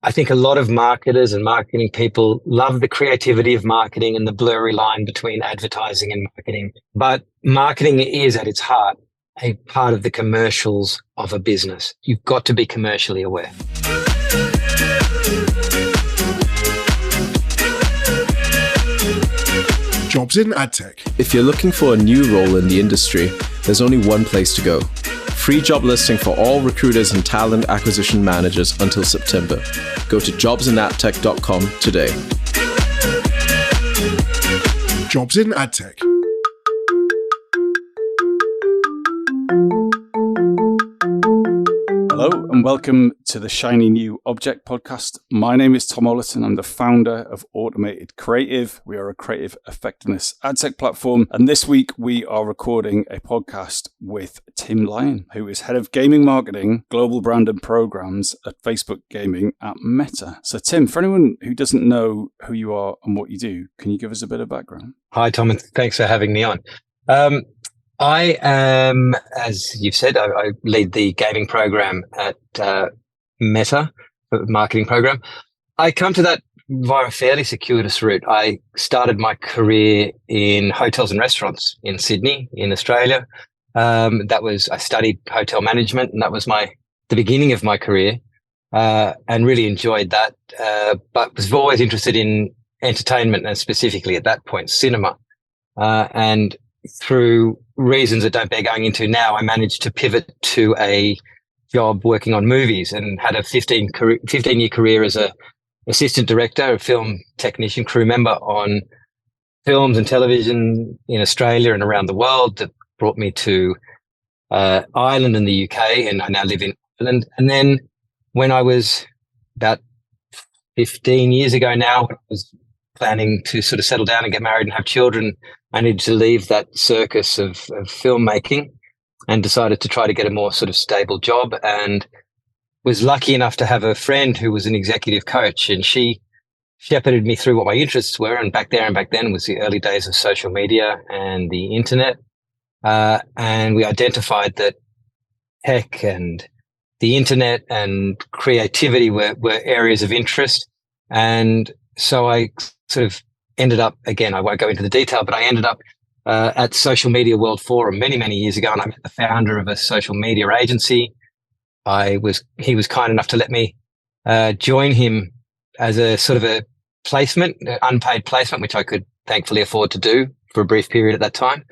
I think a lot of marketers and marketing people love the creativity of marketing and the blurry line between advertising and marketing. But marketing is at its heart a part of the commercials of a business. You've got to be commercially aware. Jobs in AdTech. If you're looking for a new role in the industry, there's only one place to go. Free job listing for all recruiters and talent acquisition managers until September. Go to jobsinadtech.com today. Jobs in AdTech. Hello and welcome to the Shiny New Object podcast. My name is Tom Ollerton. I'm the founder of Automated Creative. We are a creative effectiveness ad tech platform. And this week we are recording a podcast with Tim Lyon, who is head of gaming marketing, global brand and programs at Facebook Gaming at Meta. So Tim, for anyone who doesn't know who you are and what you do, can you give us a bit of background? Hi, Tom, and thanks for having me on. I am, as you've said, I lead the gaming program at Meta, the marketing program. I come to that via a fairly circuitous route. I started my career in hotels and restaurants in Sydney, in Australia. I studied hotel management, and that was the beginning of my career, and really enjoyed that. But was always interested in entertainment, and specifically at that point, cinema. And through reasons that don't bear going into now, I managed to pivot to a job working on movies and had a 15-year career as a assistant director, a film technician, crew member on films and television in Australia and around the world. That brought me to Ireland and the UK, and I now live in Ireland. And then when I was about 15 years ago now, I was planning to sort of settle down and get married and have children, I needed to leave that circus of filmmaking and decided to try to get a more sort of stable job, and was lucky enough to have a friend who was an executive coach, and she shepherded me through what my interests were. And back then was the early days of social media and the internet. And we identified that tech and the internet and creativity were areas of interest. And so I sort of ended up, again, I won't go into the detail, but I ended up at Social Media World Forum many, many years ago, and I met the founder of a social media agency. He was kind enough to let me join him as a sort of a placement, unpaid placement, which I could thankfully afford to do for a brief period at that time.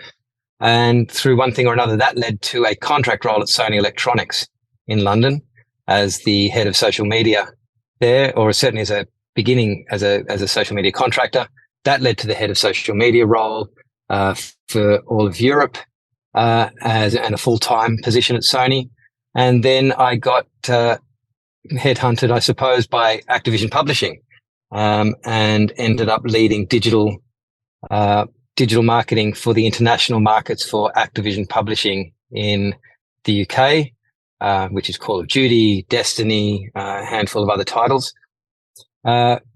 And through one thing or another, that led to a contract role at Sony Electronics in London as the head of social media there, or certainly as a beginning as a social media contractor. That led to the head of social media role for all of Europe and a full-time position at Sony. And then I got headhunted, I suppose, by Activision Publishing, and ended up leading digital marketing for the international markets for Activision Publishing in the UK, which is Call of Duty, Destiny, a handful of other titles.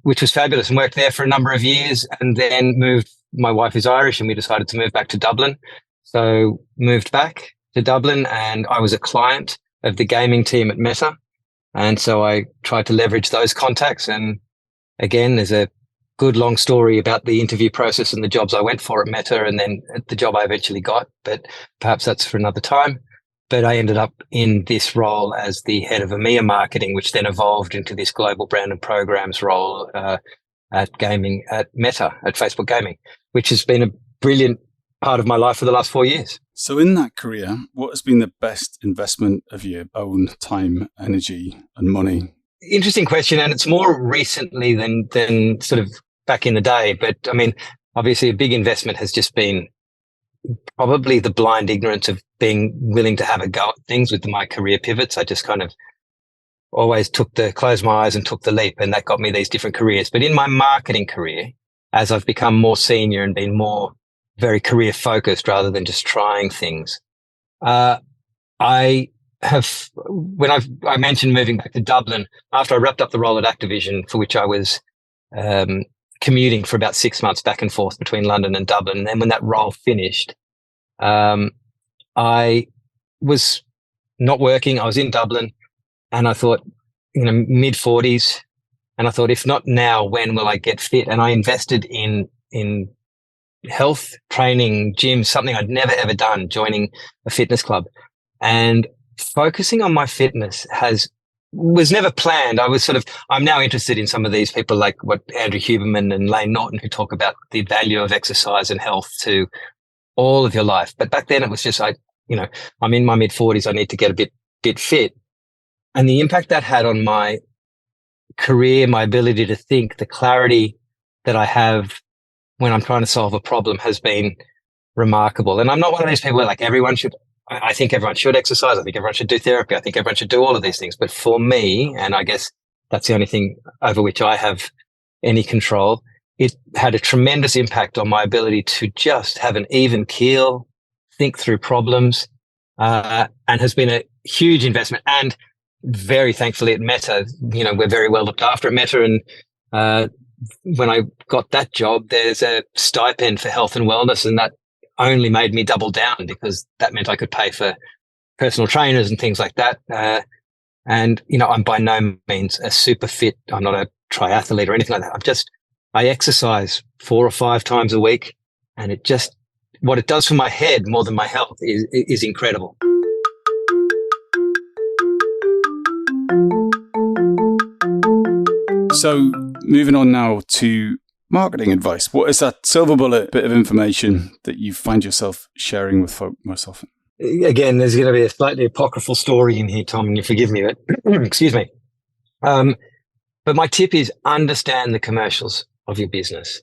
Which was fabulous, and worked there for a number of years, and then moved. My wife is Irish, and we decided to move back to Dublin. So moved back to Dublin, and I was a client of the gaming team at Meta. And so I tried to leverage those contacts. And again, there's a good long story about the interview process and the jobs I went for at Meta, and then the job I eventually got, but perhaps that's for another time. But I ended up in this role as the head of EMEA marketing, which then evolved into this global brand and programs role at Meta, at Facebook Gaming, which has been a brilliant part of my life for the last 4 years. So in that career, what has been the best investment of your own time, energy and money? Interesting question. And it's more recently than sort of back in the day. But I mean, obviously a big investment has just been probably the blind ignorance of being willing to have a go at things with my career pivots. I just kind of always closed my eyes and took the leap, and that got me these different careers. But in my marketing career, as I've become more senior and been more very career focused rather than just trying things, I mentioned moving back to Dublin after I wrapped up the role at Activision, for which I was commuting for about 6 months back and forth between London and Dublin. And then when that role finished, I was not working. I was in Dublin, and I thought, mid-40s, And I thought, if not now, when will I get fit? And I invested in health training, gym, something I'd never ever done, joining a fitness club. And focusing on my fitness was never planned. I'm now interested in some of these people like what Andrew Huberman and Lane Norton, who talk about the value of exercise and health to all of your life. But back then it was just, I'm in my mid-40s. I need to get a bit fit. And the impact that had on my career, my ability to think, the clarity that I have when I'm trying to solve a problem has been remarkable. And I'm not one of these people where like I think everyone should exercise. I think everyone should do therapy. I think everyone should do all of these things. But for me, and I guess that's the only thing over which I have any control, it had a tremendous impact on my ability to just have an even keel, think through problems, and has been a huge investment. And very thankfully at Meta, we're very well looked after at Meta. And when I got that job, there's a stipend for health and wellness, and that only made me double down because that meant I could pay for personal trainers and things like that. And I'm by no means a super fit. I'm not a triathlete or anything like that. I exercise 4 or 5 times a week, and what it does for my head more than my health is incredible. So moving on now to marketing advice. What is that silver bullet bit of information that you find yourself sharing with folk most often? Again, there's going to be a slightly apocryphal story in here, Tom, and you forgive me, but excuse me. But my tip is understand the commercials of your business.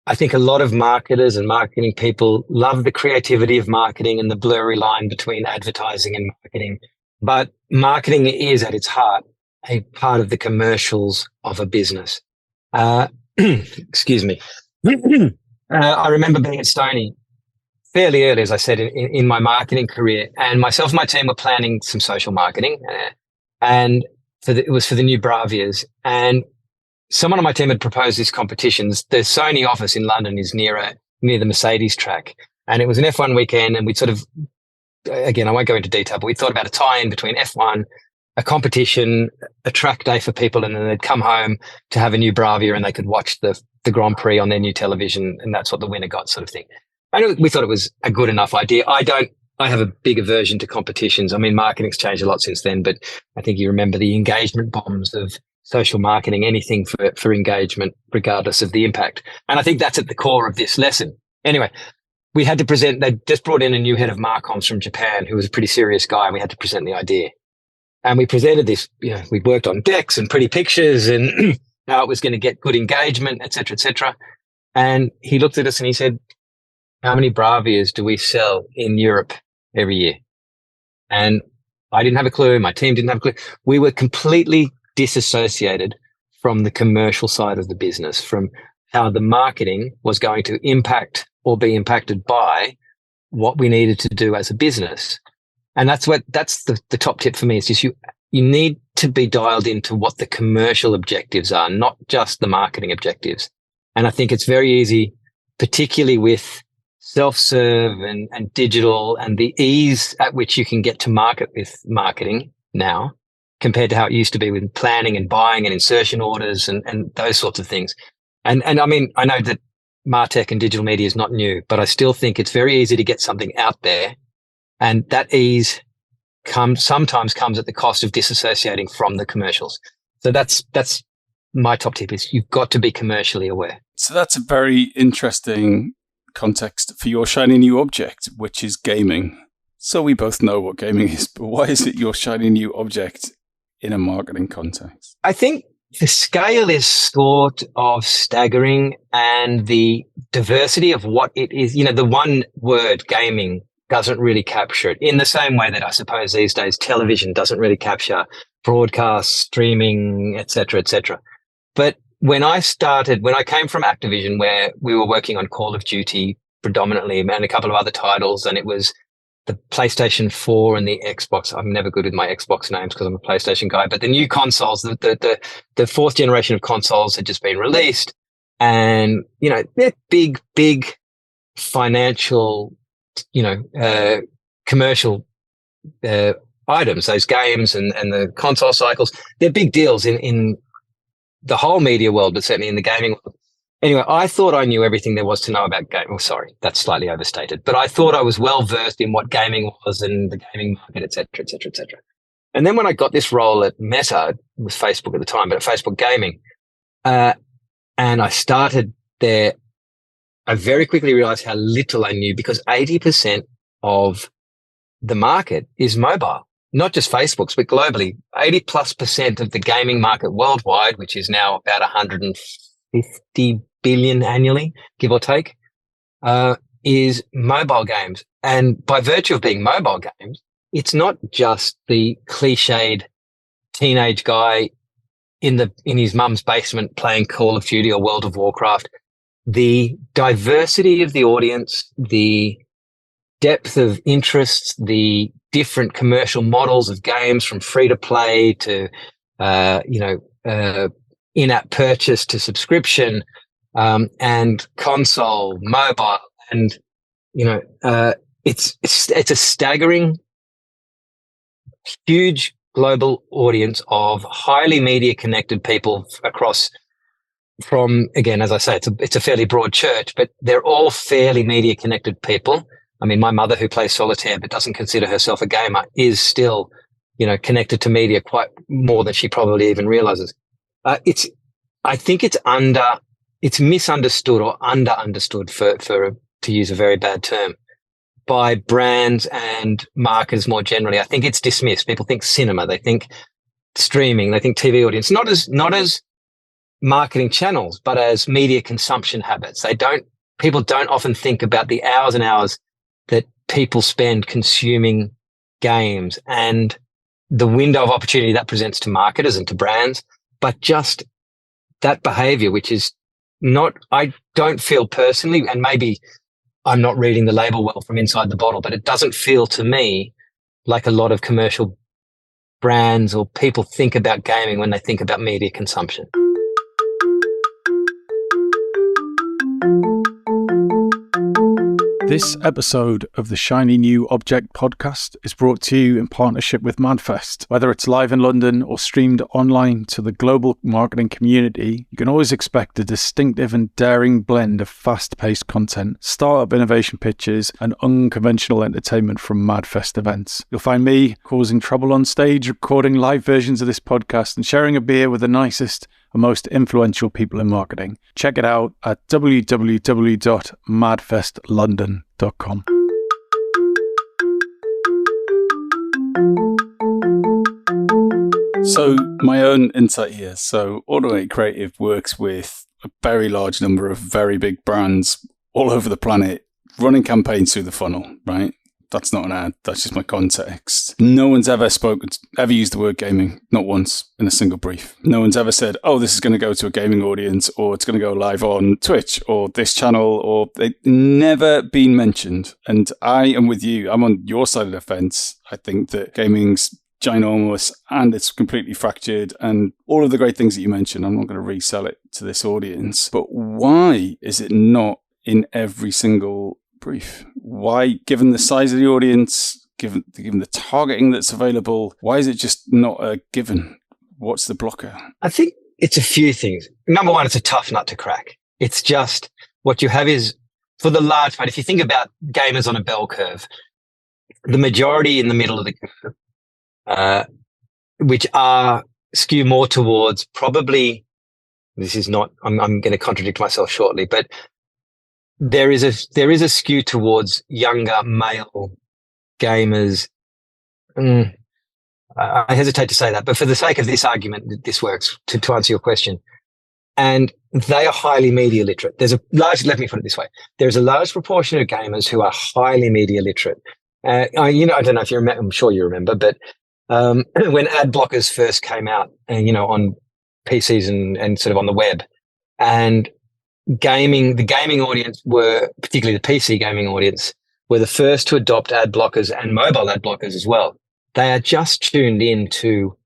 I think a lot of marketers and marketing people love the creativity of marketing and the blurry line between advertising and marketing. But marketing is at its heart a part of the commercials of a business. Excuse me. I remember being at Stoney fairly early, as I said, in my marketing career, and myself and my team were planning some social marketing, and it was for the new Bravias. And someone on my team had proposed this competition. The Sony office in London is near the Mercedes track, and it was an F1 weekend. And we'd again, I won't go into detail, but we thought about a tie-in between F1, a competition, a track day for people, and then they'd come home to have a new Bravia and they could watch the Grand Prix on their new television, and that's what the winner got, sort of thing. And we thought it was a good enough idea. I have a big aversion to competitions. I mean, marketing's changed a lot since then, but I think you remember the engagement bombs of social marketing, anything for engagement, regardless of the impact. And I think that's at the core of this lesson. Anyway, we had to present, they just brought in a new head of Marcoms from Japan, who was a pretty serious guy, and we had to present the idea. And we presented this, we worked on decks and pretty pictures and how it was going to get good engagement, et cetera, et cetera. And he looked at us and he said, how many Bravias do we sell in Europe every year? And I didn't have a clue. My team didn't have a clue. We were completely disassociated from the commercial side of the business, from how the marketing was going to impact or be impacted by what we needed to do as a business. And that's the top tip for me. Is just you need to be dialed into what the commercial objectives are, not just the marketing objectives. And I think it's very easy, particularly with self-serve and digital and the ease at which you can get to market with marketing now compared to how it used to be with planning and buying and insertion orders and those sorts of things. And I mean, I know that MarTech and digital media is not new, but I still think it's very easy to get something out there. And that ease sometimes comes at the cost of disassociating from the commercials. So that's my top tip is you've got to be commercially aware. So that's a very interesting context for your shiny new object, which is gaming. So we both know what gaming is, but why is it your shiny new object in a marketing context? I think the scale is sort of staggering, and the diversity of what it is, the one word gaming doesn't really capture it in the same way that I suppose these days television doesn't really capture broadcast, streaming, et cetera, et cetera. But when I came from Activision, where we were working on Call of Duty predominantly and a couple of other titles, and it was the PlayStation 4 and the Xbox. I'm never good with my Xbox names because I'm a PlayStation guy, but the new consoles, the fourth generation of consoles had just been released, and, they're big financial, commercial items, those games and the console cycles. They're big deals in the whole media world, but certainly in the gaming world. Anyway, I thought I knew everything there was to know about gaming. Oh, sorry, that's slightly overstated, but I thought I was well versed in what gaming was and the gaming market, et cetera, et cetera, et cetera. And then when I got this role at Meta, it was Facebook at the time, but at Facebook Gaming, and I started there, I very quickly realized how little I knew, because 80% of the market is mobile, not just Facebook's, but globally. 80+% of the gaming market worldwide, which is now about 150 billion annually, give or take, is mobile games. And by virtue of being mobile games, it's not just the cliched teenage guy in his mum's basement playing Call of Duty or World of Warcraft. The diversity of the audience, the depth of interests, the different commercial models of games, from free to play to in-app purchase to subscription, and console, mobile, and it's a staggering, huge global audience of highly media connected people across from, again, as I say, it's a fairly broad church, but they're all fairly media connected people. I mean, my mother, who plays solitaire but doesn't consider herself a gamer, is still, connected to media quite more than she probably even realizes. I think it's misunderstood or understood to use a very bad term, by brands and marketers more generally. I think it's dismissed. People think cinema, they think streaming, they think TV audience, not as marketing channels, but as media consumption habits. People don't often think about the hours and hours that people spend consuming games and the window of opportunity that presents to marketers and to brands, but just that behavior, which is not, I don't feel personally, and maybe I'm not reading the label well from inside the bottle, but it doesn't feel to me like a lot of commercial brands or people think about gaming when they think about media consumption. This episode of the Shiny New Object podcast is brought to you in partnership with MadFest. Whether it's live in London or streamed online to the global marketing community, you can always expect a distinctive and daring blend of fast-paced content, startup innovation pitches, and unconventional entertainment from MadFest events. You'll find me causing trouble on stage, recording live versions of this podcast, and sharing a beer with the nicest and most influential people in marketing. Check it out at www.madfestlondon.com. So my own insight here. So Automated Creative works with a very large number of very big brands all over the planet, running campaigns through the funnel, right? That's not an ad. That's just my context. No one's ever used the word gaming, not once in a single brief. No one's ever said, oh, this is going to go to a gaming audience, or it's going to go live on Twitch or this channel, or they've never been mentioned. And I am with you. I'm on your side of the fence. I think that gaming's ginormous and it's completely fractured and all of the great things that you mentioned. I'm not going to resell it to this audience. But why is it not in every single brief? Why, given the size of the audience, given the targeting that's available, why is it just not a given? What's the blocker? I think it's a few things. Number one, it's a tough nut to crack. It's just what you have is, for the large part, if you think about gamers on a bell curve, the majority in the middle of the curve, which skew more towards probably, this is not, I'm going to contradict myself shortly, but there is a skew towards younger male gamers. I hesitate to say that, but for the sake of this argument, this works to answer your question. And they are highly media literate. Let me put it this way. There's a large proportion of gamers who are highly media literate. I don't know if you remember, I'm sure you remember, but when ad blockers first came out, on PCs and sort of on the web, and the gaming audience were, particularly the PC gaming audience, were the first to adopt ad blockers and mobile ad blockers as well. They are just tuned in to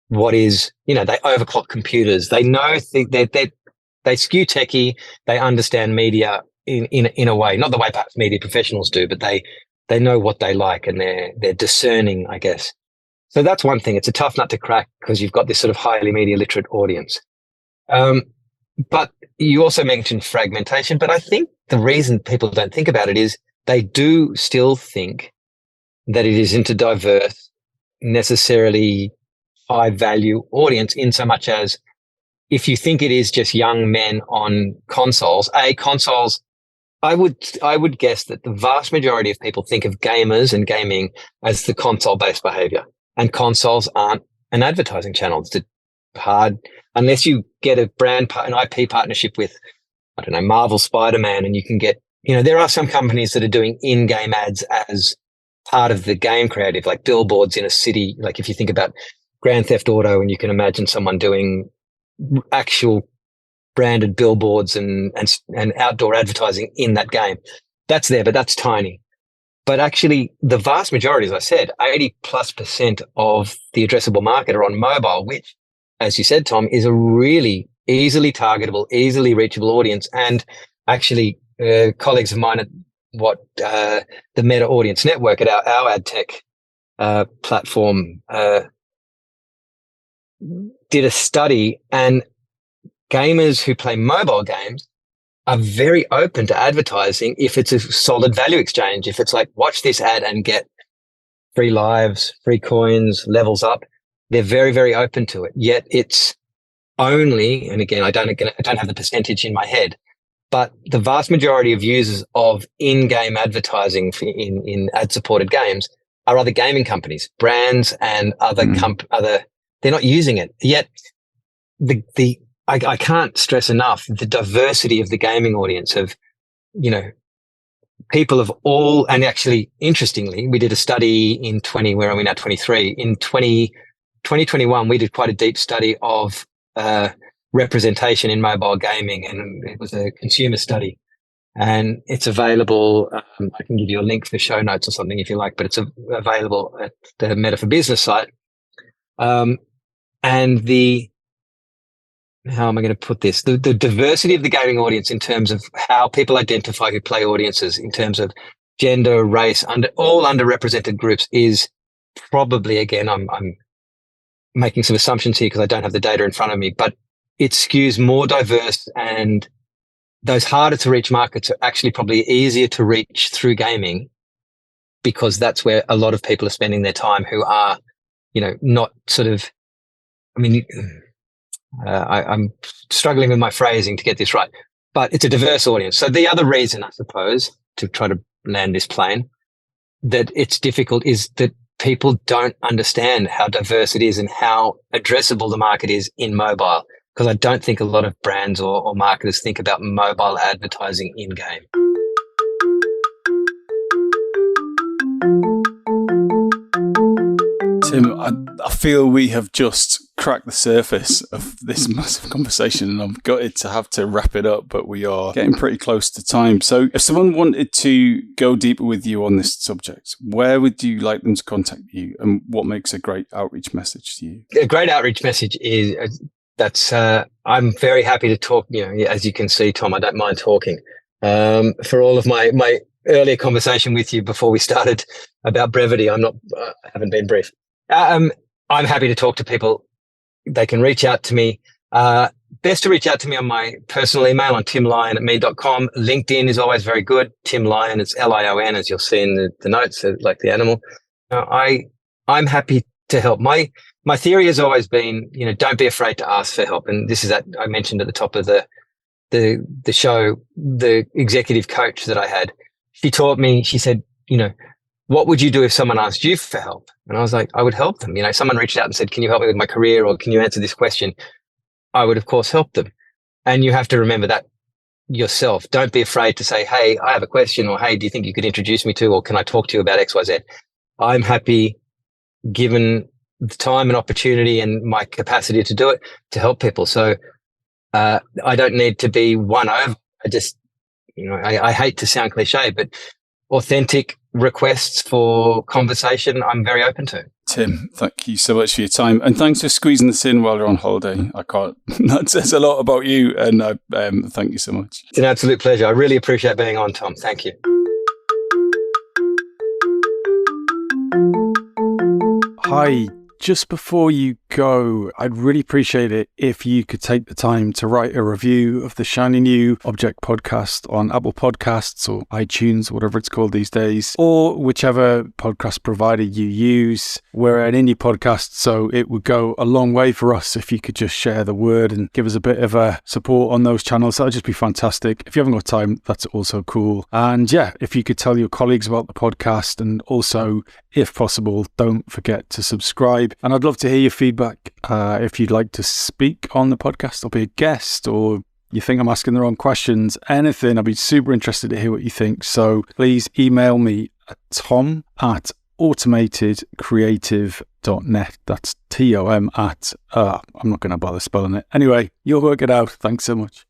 what is, they overclock computers. They know they skew techie. They understand media in a way, not the way perhaps media professionals do, but they know what they like and they're discerning, I guess. So that's one thing. It's a tough nut to crack because you've got this sort of highly media literate audience. But you also mentioned fragmentation, but I think the reason people don't think about it is they do still think that it isn't a diverse, necessarily high value audience, in so much as if you think it is just young men on consoles, I would guess that the vast majority of people think of gamers and gaming as the console-based behavior, and consoles aren't an advertising channel. It's hard unless you get an IP partnership with, I don't know, Marvel Spider-Man, and you can get, there are some companies that are doing in-game ads as part of the game creative, like billboards in a city. Like if you think about Grand Theft Auto, and you can imagine someone doing actual branded billboards and outdoor advertising in that game. That's there, but that's tiny. But actually, the vast majority, as I said, 80+% of the addressable market are on mobile, which, as you said, Tom, is a really easily targetable, easily reachable audience. And actually, colleagues of mine at the Meta Audience Network at our ad tech platform did a study, and gamers who play mobile games are very open to advertising if it's a solid value exchange. If it's like, watch this ad and get free lives, free coins, levels up, they're very, very open to it. Yet it's only, and again, I don't have the percentage in my head, but the vast majority of users of in-game advertising in ad-supported games are other gaming companies, brands, and other they're not using it. Yet I can't stress enough the diversity of the gaming audience of, people of all, and actually, interestingly, we did a study in 2023. In 2021, we did quite a deep study of representation in mobile gaming, and it was a consumer study. And it's available. I can give you a link for show notes or something if you like, but it's available at the Meta for Business site. And how am I going to put this? The diversity of the gaming audience in terms of how people identify who play audiences, in terms of gender, race, all underrepresented groups, is probably, again, I'm making some assumptions here because I don't have the data in front of me, but it skews more diverse, and those harder to reach markets are actually probably easier to reach through gaming, because that's where a lot of people are spending their time who are, not sort of, I'm struggling with my phrasing to get this right, but it's a diverse audience. So the other reason, I suppose, to try to land this plane, that it's difficult is that people don't understand how diverse it is and how addressable the market is in mobile, because I don't think a lot of brands or marketers think about mobile advertising in game. Tim, I feel we have just cracked the surface of this massive conversation, and I'm gutted to have to wrap it up, but we are getting pretty close to time. So if someone wanted to go deeper with you on this subject, where would you like them to contact you, and what makes a great outreach message to you? A great outreach message is I'm very happy to talk. As you can see, Tom, I don't mind talking. For all of my earlier conversation with you before we started about brevity, I haven't been brief. I'm happy to talk to people. They can reach out to me. Best to reach out to me on my personal email on timlyon@me.com. LinkedIn is always very good. Tim Lyon, it's Lion, as you'll see in the notes, like the animal. I'm happy to help. My theory has always been, don't be afraid to ask for help. And this is that I mentioned at the top of the show, the executive coach that I had. She taught me, she said, what would you do if someone asked you for help? And I was like, I would help them. Someone reached out and said, can you help me with my career, or can you answer this question? I would, of course, help them. And you have to remember that yourself. Don't be afraid to say, hey, I have a question, or hey, do you think you could introduce me to, or can I talk to you about XYZ? I'm happy, given the time and opportunity and my capacity to do it, to help people. So I don't need to be won over. I just, I hate to sound cliche, but authentic requests for conversation, I'm very open to. Tim, thank you so much for your time, and thanks for squeezing this in while you're on holiday. That says a lot about you, and thank you so much. It's an absolute pleasure. I really appreciate being on, Tom. Thank you. Hi, just before you go, I'd really appreciate it if you could take the time to write a review of the Shiny New Object podcast on Apple Podcasts or iTunes, whatever it's called these days, or whichever podcast provider you use. We're an indie podcast, so it would go a long way for us if you could just share the word and give us a bit of a support on those channels. That would just be fantastic. If you haven't got time, that's also cool. And yeah, if you could tell your colleagues about the podcast, and also, if possible, don't forget to subscribe. And I'd love to hear your feedback. If you'd like to speak on the podcast or be a guest, or you think I'm asking the wrong questions, anything, I'd be super interested to hear what you think. So please email me at tom@automatedcreative.net. That's TOM at, I'm not going to bother spelling it. Anyway, you'll work it out. Thanks so much.